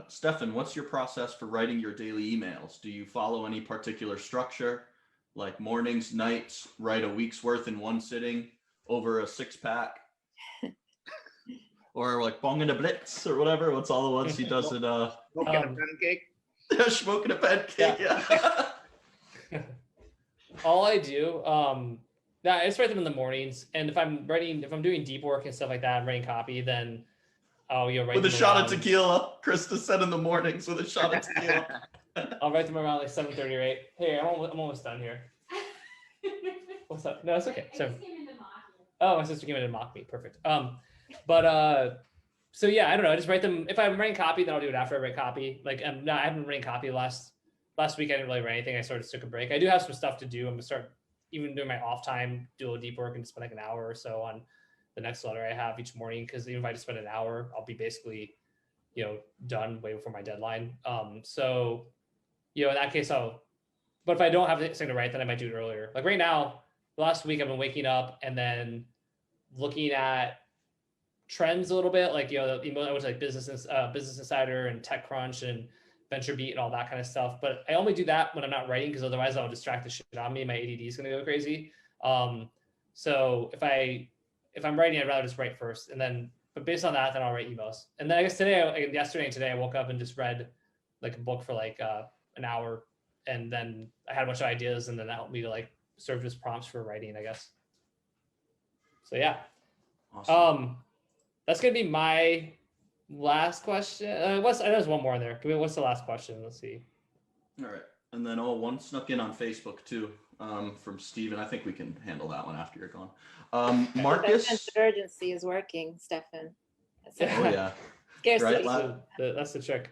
Stefan, what's your process for writing your daily emails? Do you follow any particular structure, like mornings, nights, write a week's worth in one sitting over a 6-pack? Or like bong in a blitz or whatever? What's all the ones he does in Smoking a pancake. Smoking a pancake, yeah. All I do, I just write them in the mornings. And if I'm doing deep work and stuff like that, I'm writing copy, then write with a them shot around, of tequila. Krista said in the mornings with a shot of tequila. I'll write them around like 7:30 or 8. Hey, I'm almost done here. What's up? No, it's okay. So, my sister came in to mock me. Perfect. So yeah, I don't know. I just write them. If I'm writing copy, then I'll do it after I write copy. Like I haven't written copy last week. I didn't really write anything. I sort of took a break. I do have some stuff to do. I'm gonna start even doing my off time, do a little deep work and spend like an hour or so on the next letter I have each morning. Because even if I just spend an hour, I'll be basically, done way before my deadline. So, in that case, but if I don't have anything to write, then I might do it earlier. Like right now, last week I've been waking up and then looking at trends a little bit, like the email I was like Business Insider and TechCrunch and VentureBeat and all that kind of stuff. But I only do that when I'm not writing, because otherwise I'll distract the shit on me. My ADD is gonna go crazy. So if I'm writing, I'd rather just write first, but based on that, then I'll write emails. And then I guess yesterday and today, I woke up and just read like a book for like an hour, and then I had a bunch of ideas, and then that helped me to like serve as prompts for writing, I guess. So yeah. Awesome. That's gonna be my last question. I know there's one more in there. What's the last question? Let's see. All right, and then one snuck in on Facebook too, from Steven. I think we can handle that one after you're gone. Marcus. That sense of urgency is working, Stefan. Oh yeah. Scarcity. Right? That's the trick.